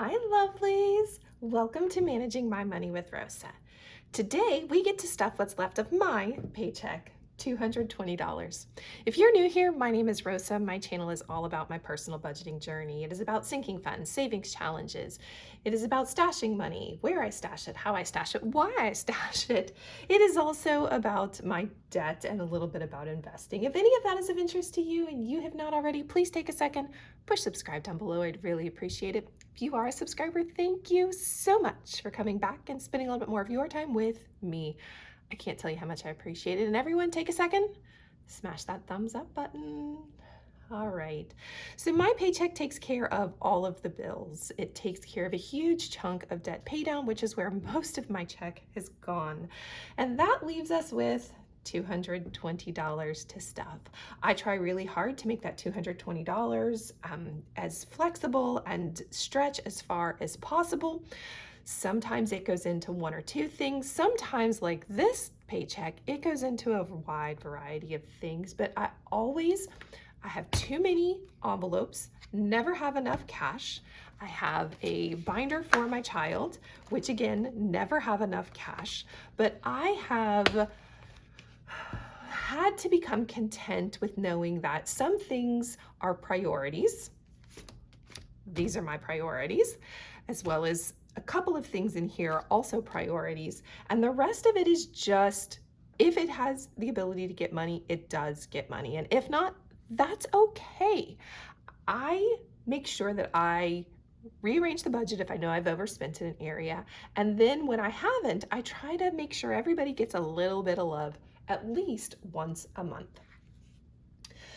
Hi, lovelies. Welcome to Managing My Money with Rosa. Today, we get to stuff what's left of my paycheck, $220. If you're new here, my name is Rosa. My channel is all about my personal budgeting journey. It is about sinking funds, savings challenges. It is about stashing money, where I stash it, how I stash it, why I stash it. It is also about my debt and a little bit about investing. If any of that is of interest to you and you have not already, please take a second, push subscribe down below. I'd really appreciate it. If you are a subscriber, thank you so much for coming back and spending a little bit more of your time with me. I can't tell you how much I appreciate it. And everyone, take a second, smash that thumbs up button. All right. So my paycheck takes care of all of the bills. It takes care of a huge chunk of debt pay down, which is where most of my check has gone. And that leaves us with $220 to stuff. I try really hard to make that $220 as flexible and stretch as far as possible. Sometimes it goes into one or two things. Sometimes, like this paycheck, it goes into a wide variety of things, but I have too many envelopes, never have enough cash. I have a binder for my child, which again, never have enough cash, but I have had to become content with knowing that some things are priorities. These are my priorities, as well as a couple of things in here are also priorities. And the rest of it is just, if it has the ability to get money, it does get money. And if not, that's okay. I make sure that I rearrange the budget if I know I've overspent in an area. And then when I haven't, I try to make sure everybody gets a little bit of love at least once a month.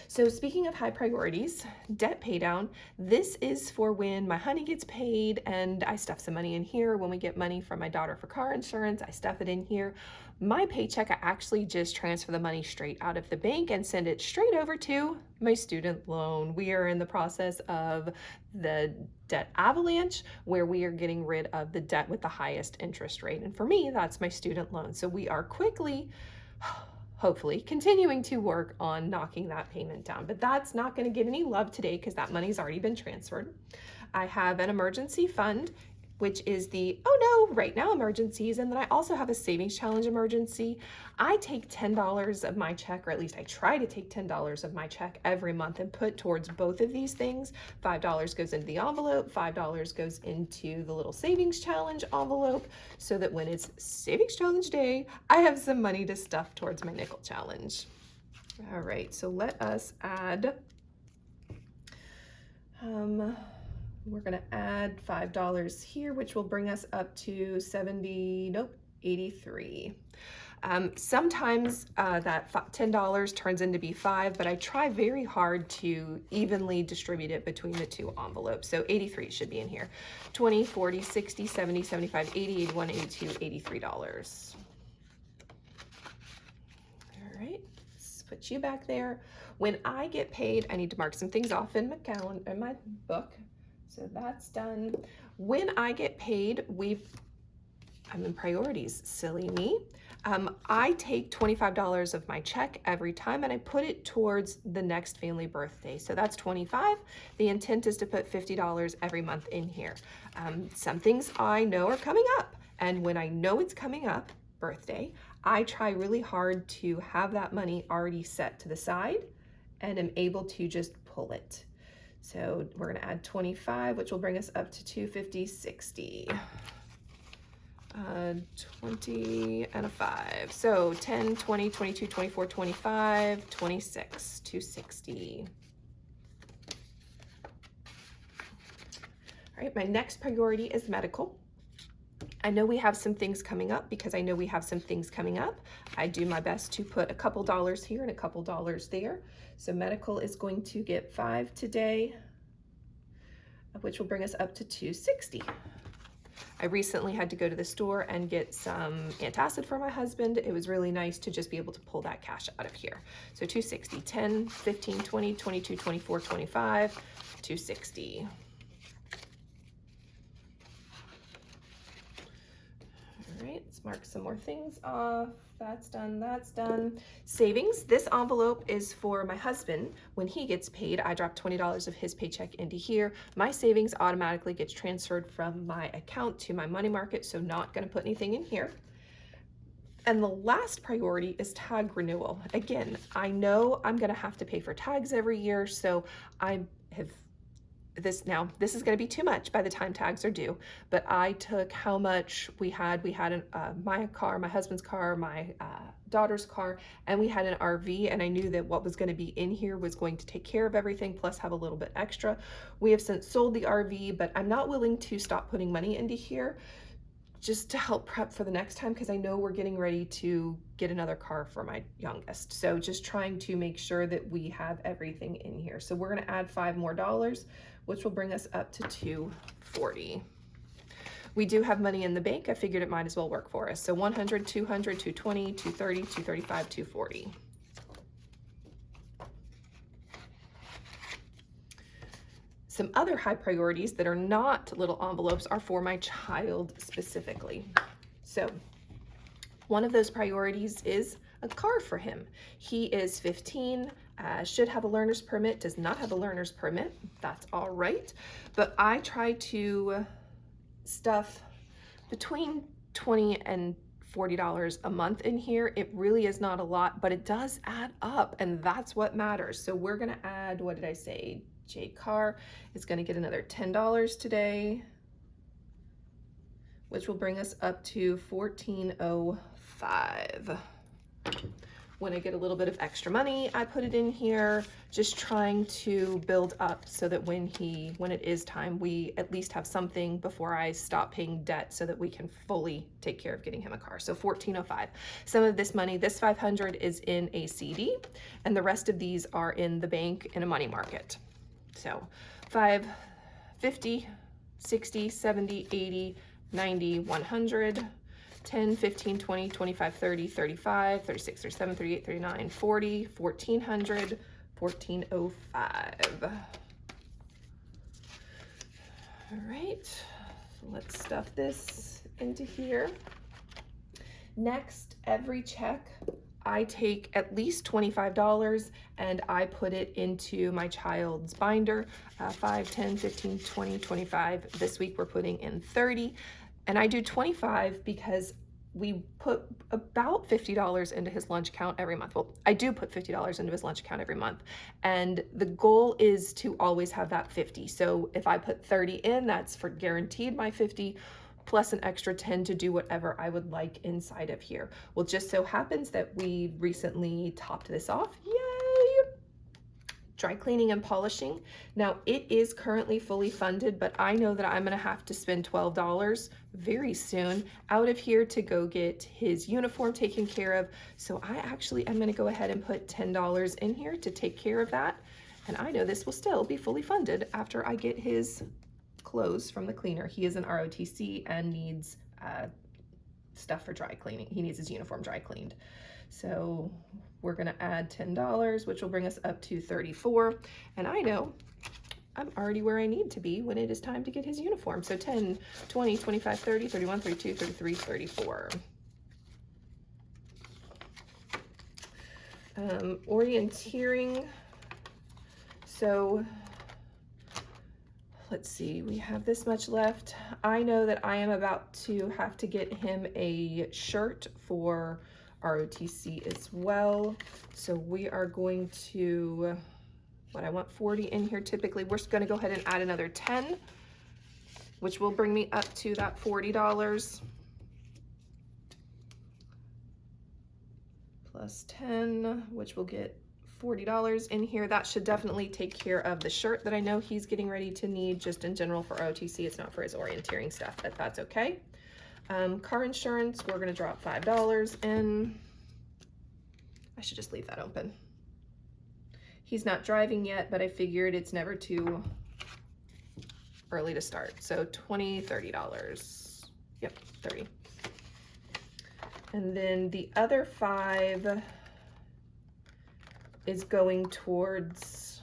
So speaking of high priorities, debt pay down, this is for when my honey gets paid and I stuff some money in here. When we get money from my daughter for car insurance, I stuff it in here. My paycheck, I actually just transfer the money straight out of the bank and send it straight over to my student loan. We are in the process of the debt avalanche where we are getting rid of the debt with the highest interest rate. And for me, that's my student loan. So we are quickly, hopefully, continuing to work on knocking that payment down. But that's not going to get any love today because that money's already been transferred. I have an emergency fund, which is the, oh no, right now emergencies. And then I also have a savings challenge emergency. I take $10 of my check, or at least I try to take $10 of my check every month and put towards both of these things. $5 goes into the envelope, $5 goes into the little savings challenge envelope, so that when it's savings challenge day, I have some money to stuff towards my nickel challenge. All right, so let us add, we're gonna add $5 here, which will bring us up to 83. Sometimes that $10 turns into be $5, but I try very hard to evenly distribute it between the two envelopes. So 83 should be in here. 20, 40, 60, 70, 75, 80, 81, 82, $83. All right, let's put you back there. When I get paid, I need to mark some things off in my calendar, in my book. So that's done. When I get paid, I'm in priorities, silly me. I take $25 of my check every time and I put it towards the next family birthday. So that's $25. The intent is to put $50 every month in here. Some things I know are coming up. And when I know it's coming up, birthday, I try really hard to have that money already set to the side and am able to just pull it. So we're gonna add 25, which will bring us up to 250, 60. 20 and a 5. So 10, 20, 22, 24, 25, 26, 260. All right, my next priority is medical. I know we have some things coming up. Because I know we have some things coming up, I do my best to put a couple dollars here and a couple dollars there. So medical is going to get 5 today, which will bring us up to 260. I recently had to go to the store and get some antacid for my husband. It was really nice to just be able to pull that cash out of here. So 260, 10, 15, 20, 22, 24, 25, 260. All right, let's Let's mark some more things off. That's done, that's done. Savings, this envelope is for my husband. When he gets paid, I drop $20 of his paycheck into here. My savings automatically gets transferred from my account to my money market, so not gonna put anything in here. And the last priority is tag renewal. Again, I know I'm gonna have to pay for tags every year, so I have this now. This is going to be too much by the time tags are due, but I took how much we had. We had my car, my husband's car, my daughter's car, and we had an RV, and I knew that what was going to be in here was going to take care of everything, plus have a little bit extra. We have since sold the RV, but I'm not willing to stop putting money into here just to help prep for the next time, because I know we're getting ready to get another car for my youngest. So just trying to make sure that we have everything in here. So we're gonna add $5 more, which will bring us up to $240. We do have money in the bank. I figured it might as well work for us. So 100, 200, 220, 230, 235, 240. Some other high priorities that are not little envelopes are for my child specifically. So one of those priorities is a car for him. He is 15, should have a learner's permit, does not have a learner's permit. That's all right. But I try to stuff between $20 and $40 a month in here. It really is not a lot, but it does add up, and that's what matters. So we're gonna add, what did I say? J Car is going to get another $10 today, which will bring us up to $14.05. When I get a little bit of extra money, I put it in here, just trying to build up so that when it is time, we at least have something before I stop paying debt, so that we can fully take care of getting him a car. So $14.05. Some of this money, this $500 is in a CD, and the rest of these are in the bank in a money market. So 5, 50, 60, 70, 80, 90, 100, 10, 15, 20, 25, 30, 35, 36, 37, 38, 39, 40, 1400, 1405. All right, so let's stuff this into here. Next, every check, I take at least $25 and I put it into my child's binder, 5, 10, 15, 20, 25. This week we're putting in 30. And I do 25 because we put about $50 into his lunch account every month. Well, I do put $50 into his lunch account every month. And the goal is to always have that 50. So if I put 30 in, that's for guaranteed my 50, plus an extra 10 to do whatever I would like inside of here. Well, just so happens that we recently topped this off. Yay! Dry cleaning and polishing. Now it is currently fully funded, but I know that I'm gonna have to spend $12 very soon out of here to go get his uniform taken care of. So I actually am gonna go ahead and put $10 in here to take care of that. And I know this will still be fully funded after I get his clothes from the cleaner. He is an ROTC and needs stuff for dry cleaning. He needs his uniform dry cleaned. So we're gonna add $10, which will bring us up to 34. And I know I'm already where I need to be when it is time to get his uniform. So 10, 20, 25, 30, 31, 32, 33, 34. Orienteering. So let's see, we have this much left. I know that I am about to have to get him a shirt for ROTC as well. So we are going to, I want 40 in here typically. We're just gonna go ahead and add another 10, which will bring me up to that $40. Plus 10, which will get $40 in here. That should definitely take care of the shirt that I know he's getting ready to need just in general for OTC. It's not for his orienteering stuff, but that's okay. Car insurance, we're gonna drop $5 in. I should just leave that open. He's not driving yet, but I figured it's never too early to start. So $20, $30. Yep, 30. And then the other 5 is going towards,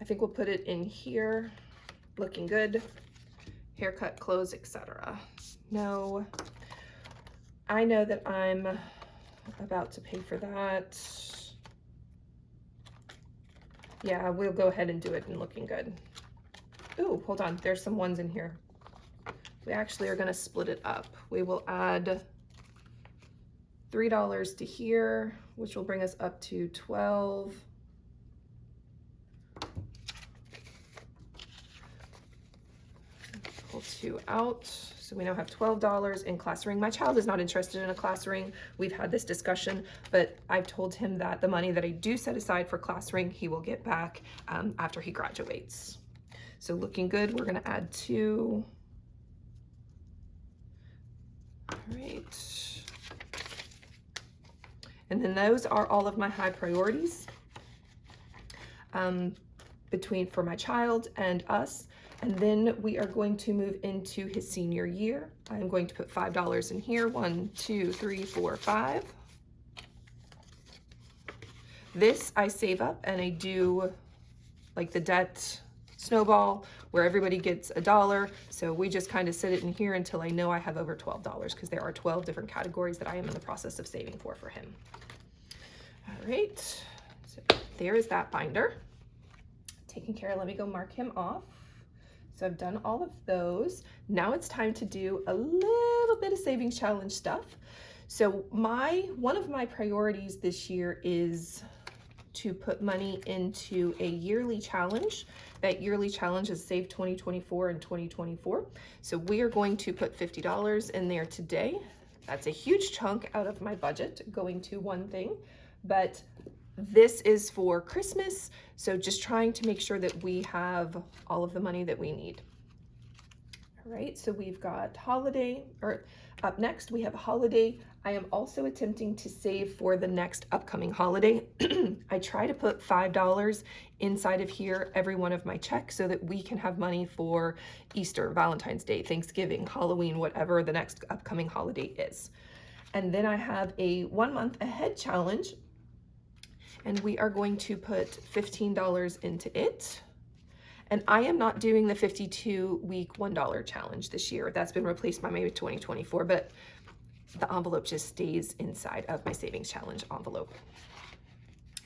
think we'll put it in here. Looking good. Haircut, clothes, etc. No, I know that I'm about to pay for that. Yeah, we'll go ahead and do it and looking good. Ooh, hold on, there's some ones in here. We actually are gonna split it up. We will add $3 to here, which will bring us up to 12. Pull 2 out. So we now have $12 in class ring. My child is not interested in a class ring. We've had this discussion, but I've told him that the money that I do set aside for class ring, he will get back after he graduates. So looking good, we're gonna add 2. All right. And then those are all of my high priorities for my child and us. And then we are going to move into his senior year. I'm going to put $5 in here. 1, 2, 3, 4, 5. This I save up and I do like the debt snowball where everybody gets $1. So we just kind of sit it in here until I know I have over $12 because there are 12 different categories that I am in the process of saving for him. All right, so there is that binder. Taken care of, let me go mark him off. So I've done all of those. Now it's time to do a little bit of savings challenge stuff. So one of my priorities this year is to put money into a yearly challenge. That yearly challenge is Save 2024 and 2024. So we are going to put $50 in there today. That's a huge chunk out of my budget going to one thing, but this is for Christmas, so just trying to make sure that we have all of the money that we need. All right, so we've got holiday, or up next we have holiday. I am also attempting to save for the next upcoming holiday. I try to put $5 inside of here every one of my checks so that we can have money for Easter, Valentine's Day, Thanksgiving, Halloween, whatever the next upcoming holiday is. And then I have a 1 month ahead challenge, and we are going to put $15 into it. And I am not doing the 52-week $1 challenge this year. That's been replaced by maybe 2024, but the envelope just stays inside of my savings challenge envelope.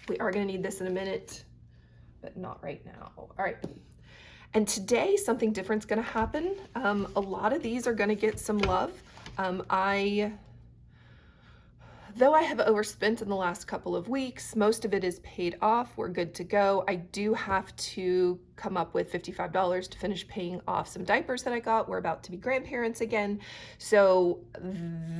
We are gonna need this in a minute, but not right now. All right. And today something different's gonna happen. A lot of these are gonna get some love. Though I have overspent in the last couple of weeks, most of it is paid off. We're good to go. I do have to come up with $55 to finish paying off some diapers that I got. We're about to be grandparents again. So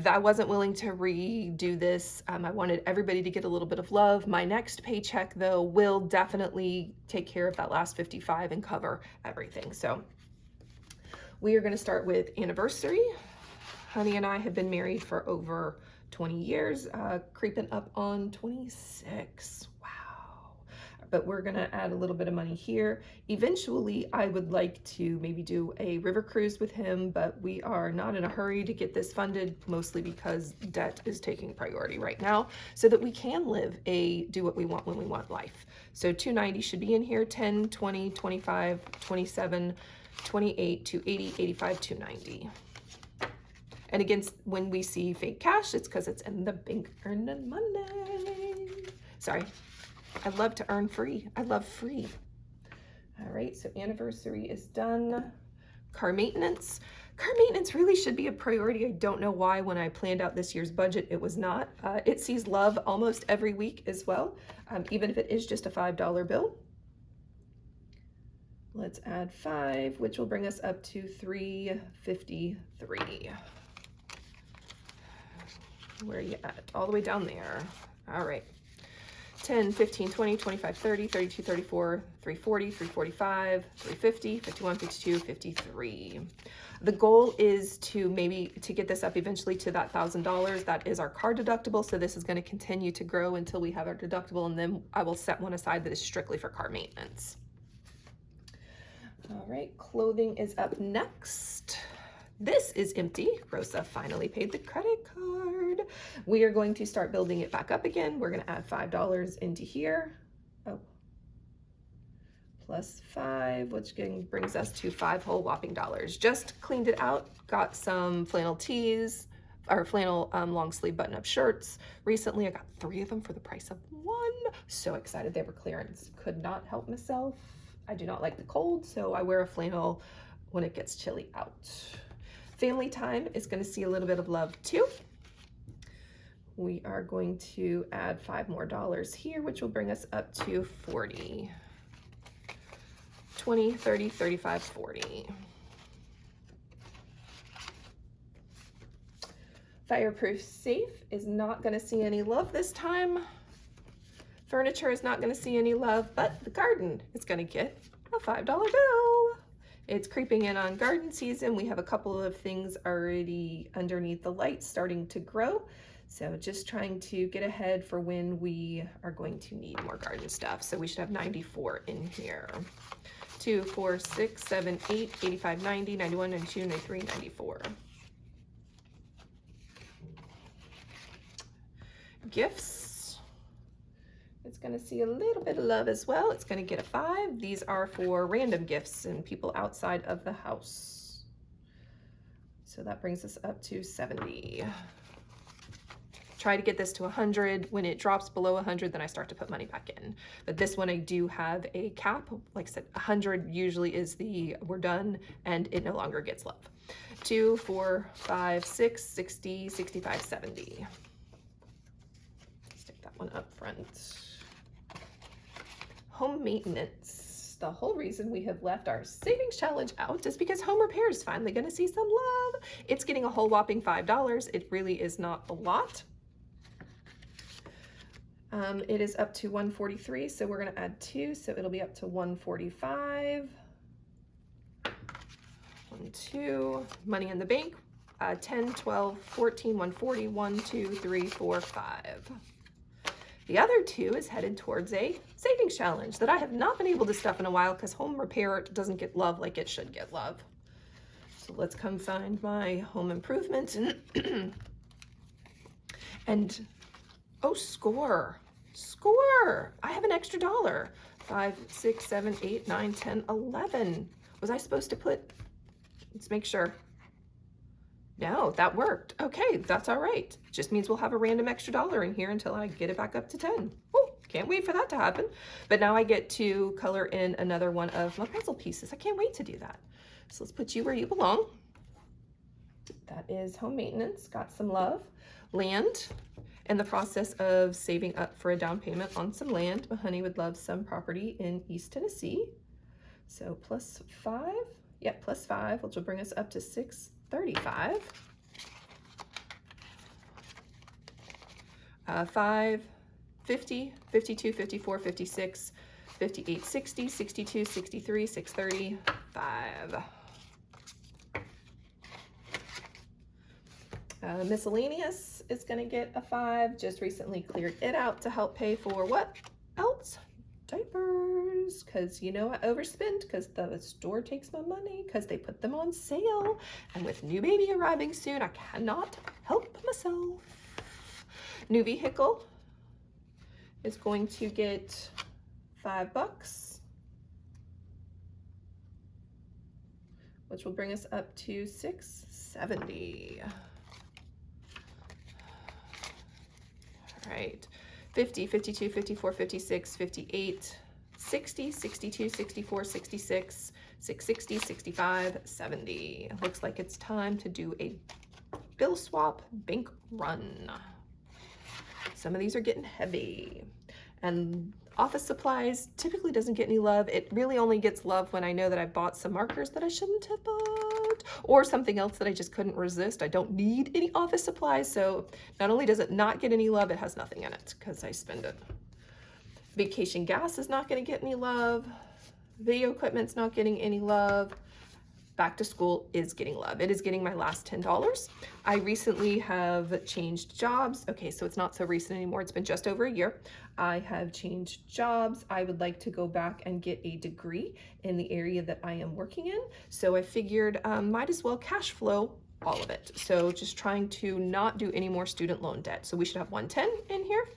I wasn't willing to redo this. I wanted everybody to get a little bit of love. My next paycheck though will definitely take care of that last 55 and cover everything. So we are gonna start with anniversary. Honey and I have been married for over 20 years, creeping up on 26. Wow. But we're gonna add a little bit of money here. Eventually, I would like to maybe do a river cruise with him, but we are not in a hurry to get this funded, mostly because debt is taking priority right now, so that we can do what we want when we want life. So 290 should be in here, 10, 20, 25, 27, 28, 280, 85, 290. And again, when we see fake cash, it's because it's in the bank earning money. Sorry, I love to earn free. I love free. All right, so anniversary is done. Car maintenance. Car maintenance really should be a priority. I don't know why when I planned out this year's budget, it was not. It sees love almost every week as well, even if it is just a $5 bill. Let's add 5, which will bring us up to $353. Where are you at? All the way down there. All right. 10, 15, 20, 25, 30, 32, 34, 340, 345, 350, 51, 52, 53. The goal is to get this up eventually to that $1,000. That is our car deductible. So this is going to continue to grow until we have our deductible, and then I will set one aside that is strictly for car maintenance. All right, clothing is up next. This is empty. Rosa finally paid the credit card. We are going to start building it back up again. We're going to add $5 into here. Oh, plus 5, which brings us to 5 whole whopping dollars. Just cleaned it out, got some flannel tees, or flannel long sleeve button up shirts. Recently, I got 3 of them for the price of 1. So excited they were clearance. Could not help myself. I do not like the cold, so I wear a flannel when it gets chilly out. Family time is going to see a little bit of love too. We are going to add 5 more dollars here, which will bring us up to 40. 20, 30, 35, 40. Fireproof safe is not going to see any love this time. Furniture is not going to see any love, but the garden is going to get a $5 bill. It's creeping in on garden season. We have a couple of things already underneath the lights starting to grow. So just trying to get ahead for when we are going to need more garden stuff. So we should have 94 in here. 2, 4, 6, 7, 8, 85, 90, 91, 92, 93, 94. Gifts. It's going to see a little bit of love as well. It's going to get a 5. These are for random gifts and people outside of the house. So that brings us up to 70. Try to get this to 100. When it drops below 100, then I start to put money back in. But this one I do have a cap. Like I said, 100 usually is the we're done and it no longer gets love. 2, 4, 5, 6, 60, 65, 70. Stick that one up front. Home maintenance. The whole reason we have left our savings challenge out is because home repair is finally going to see some love. It's getting a whole whopping $5. It really is not a lot. It is up to 143, so we're going to add 2, so it'll be up to 145. 1, 2. Money in the bank. 10, 12, 14, 140, 1, 2, 3, 4, 5. The other 2 is headed towards a savings challenge that I have not been able to stuff in a while because home repair doesn't get love like it should get love. So let's come find my home improvement and oh, score. Score. I have an extra $1. 5, 6, 7, 8, 9, 10, 11. Was I supposed to put, let's make sure. No, that worked. Okay, that's all right. Just means we'll have a random extra $1 in here until I get it back up to 10. Oh, can't wait for that to happen. But now I get to color in another one of my puzzle pieces. I can't wait to do that. So let's put you where you belong. That is home maintenance. Got some love. Land. In the process of saving up for a down payment on some land. My honey would love some property in East Tennessee. So plus 5. Yep, plus 5, which will bring us up to 635. 5, 50, 52, 54, 56, 58, 60, 62, 63, 630, 5. Miscellaneous is going to get a 5. Just recently cleared it out to help pay for what else? Diapers, because you know I overspend because the store takes my money because they put them on sale, and with new baby arriving soon I cannot help myself. New vehicle is going to get $5, which will bring us up to 670. All right. 50, 52, 54, 56, 58, 60, 62, 64, 66, 660, 65, 70. Looks like it's time to do a bill swap bank run. Some of these are getting heavy. And office supplies typically doesn't get any love. It really only gets love when I know that I bought some markers that I shouldn't have bought, or something else that I just couldn't resist. I don't need any office supplies, so not only does it not get any love, it has nothing in it because I spend it. Vacation gas is not going to get any love. Video equipment's not getting any love. Back to school is getting love. It is getting my last $10. I recently have changed jobs. Okay, so it's not so recent anymore. It's been just over a year. I have changed jobs. I would like to go back and get a degree in the area that I am working in. So I figured might as well cash flow all of it. So just trying to not do any more student loan debt. So we should have 110 in here.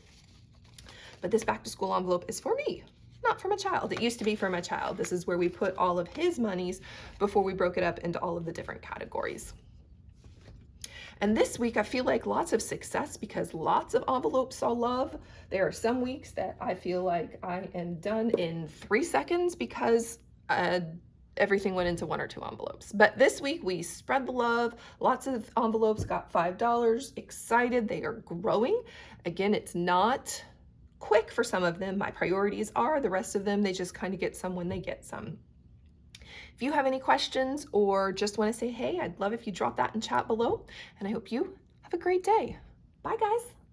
But this back to school envelope is for me. not for my child. It used to be for my child. This is where we put all of his monies before we broke it up into all of the different categories. And this week, I feel like lots of success because lots of envelopes saw love. There are some weeks that I feel like I am done in 3 seconds because everything went into 1 or 2 envelopes. But this week we spread the love. Lots of envelopes got $5. Excited, they are growing. Again, it's not quick for some of them. My priorities are, the rest of them, they just kind of get some when they get some. If you have any questions or just want to say hey, I'd love if you drop that in chat below. And I hope you have a great day. Bye, guys.